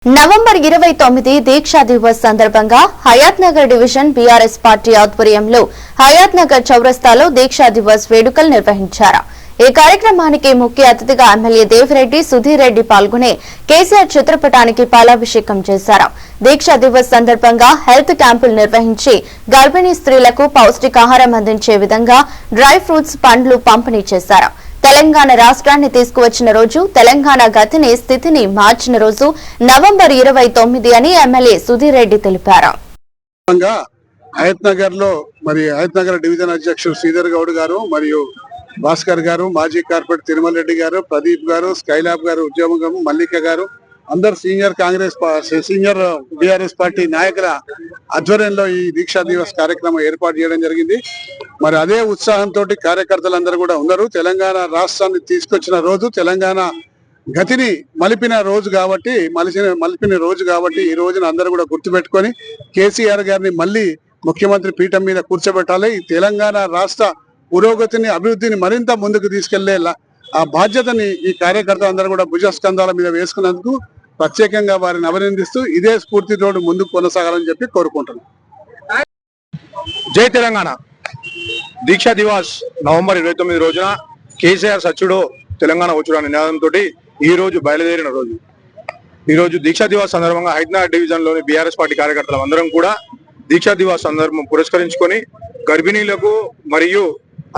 November 29 దీక్షా దివస్ సందర్భంగా Hayat Nagar division BRS party ఆధ్వర్యంలో హయాత్ నగర్ చౌరస్తాలో దీక్షా దివస్ వేడుకలు నిర్వహించారు। ఈ కార్యక్రమానికి ముఖ్య అతిథిగా ఎమ్మెల్యే దేవిరెడ్డి సుధీర్ రెడ్డి పాల్గొని కేసీఆర్ చిత్రపటానికి పాలాభిషేకం చేశారు। దీక్షా దివస్ సందర్భంగా హెల్త్ క్యాంపులు నిర్వహించి గర్భిణీ స్త్రీలకు పౌష్టికాహారం అందించే విధంగా డ్రై ఫ్రూట్స్ పండ్లు పంపిణీ చేశారు। తెలంగాణ రాష్ట్రాన్ని తీసుకువచ్చిన రోజు, తెలంగాణ గతిని స్థితిని మార్చిన రోజు నవంబర్ 29 అని ఎమ్మెల్యే సుధీర్ రెడ్డి తెలిపారు। హయత్ నగర్ లో హయత్ నగర్ డివిజన్ అధ్యక్షుడు శ్రీధర్ గౌడ్ గారు మరియు భాస్కర్ గారు, మాజీ కార్పొరేటర్ తిరుమల రెడ్డి గారు, ప్రదీప్ గారు, స్కైలాబ్ గారు, ఉద్యమం మల్లిక గారు, అందరు సీనియర్ బీఆర్ఎస్ పార్టీ నాయకుల ఆధ్వర్యంలో ఈ దీక్షా దివస్ కార్యక్రమం ఏర్పాటు చేయడం జరిగింది। అదే ఉత్సాహంతో కార్యకర్తలందరూ కూడా ఉన్నారు। తెలంగాణ రాష్ట్రాన్ని తీసుకొచ్చిన రోజు, తెలంగాణ గతిని మలిపిన రోజు కాబట్టి ఈ రోజున అందరూ కూడా గుర్తుపెట్టుకొని కేసీఆర్ గారిని మళ్ళీ ముఖ్యమంత్రి పీఠం మీద కూర్చోబెట్టాలి। ఈ తెలంగాణ రాష్ట్ర పురోగతిని, అభివృద్ధిని మరింత ముందుకు తీసుకెళ్లే ఆ బాధ్యతని ఈ కార్యకర్తలందరూ కూడా భుజస్కంధాల మీద వేసుకున్నందుకు ప్రత్యేకంగా వారిని అభినందిస్తూ ఇదే స్ఫూర్తితో ముందుకు కొనసాగాలని చెప్పి కోరుకుంటున్నాం। జై తెలంగాణ దీక్షా దివాస్ నవంబర్ 29 రోజున కేసీఆర్ సచ్చుడో తెలంగాణ వచ్చుడు అనే నినాదంతో ఈ రోజు బయలుదేరిన రోజు। ఈ రోజు దీక్షా దివాస్ సందర్భంగా హైదరాబాద్ డివిజన్ లోని బీఆర్ఎస్ పార్టీ కార్యకర్తలు అందరం కూడా దీక్షా దివాస్ సందర్భం పురస్కరించుకొని గర్భిణీలకు మరియు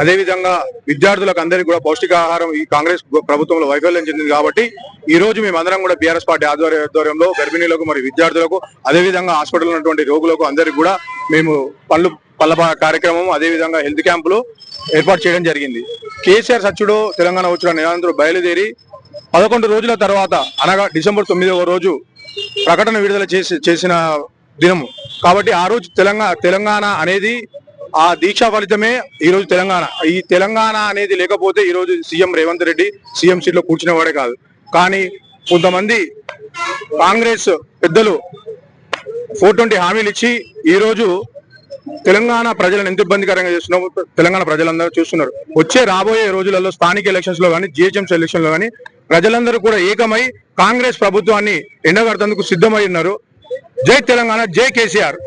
అదేవిధంగా విద్యార్థులకు అందరికీ కూడా పౌష్టికాహారం ఈ కాంగ్రెస్ ప్రభుత్వంలో వైఫల్యం చెందింది కాబట్టి ఈ రోజు మేమందరం కూడా బీఆర్ఎస్ పార్టీ ఆధ్వర్యంలో గర్భిణీలకు మరియు విద్యార్థులకు అదేవిధంగా హాస్పిటల్ ఉన్నటువంటి రోగులకు అందరికీ కూడా మేము పళ్ళ కార్యక్రమం అదేవిధంగా హెల్త్ క్యాంపులు ఏర్పాటు చేయడం జరిగింది। కేసీఆర్ సచ్చుడు తెలంగాణ వచ్చిన నినాదంతో బయలుదేరి 11 రోజుల తర్వాత అనగా డిసెంబర్ 9వ రోజు ప్రకటన విడుదల చేసిన దినము కాబట్టి ఆ రోజు తెలంగాణ అనేది ఆ దీక్షా ఫలితమే ఈ రోజు తెలంగాణ। ఈ తెలంగాణ అనేది లేకపోతే ఈ రోజు CM Revanth Reddy CM seat లో కూర్చునేవాడే కాదు। కానీ కొంతమంది కాంగ్రెస్ పెద్దలు 420 హామీలు ఇచ్చి ఈ రోజు తెలంగాణ ప్రజలను ఎంత ఇబ్బందికరంగా చేస్తున్నారో తెలంగాణ ప్రజలందరూ చూస్తున్నారు। రాబోయే రోజులలో స్థానిక ఎలక్షన్స్ లో కానీ జిహెచ్ఎంసీ ఎలక్షన్ లో కానీ ప్రజలందరూ కూడా ఏకమై కాంగ్రెస్ ప్రభుత్వాన్ని ఎండగడతందుకు సిద్ధమై ఉన్నారు। జై తెలంగాణ, జై కేసీఆర్।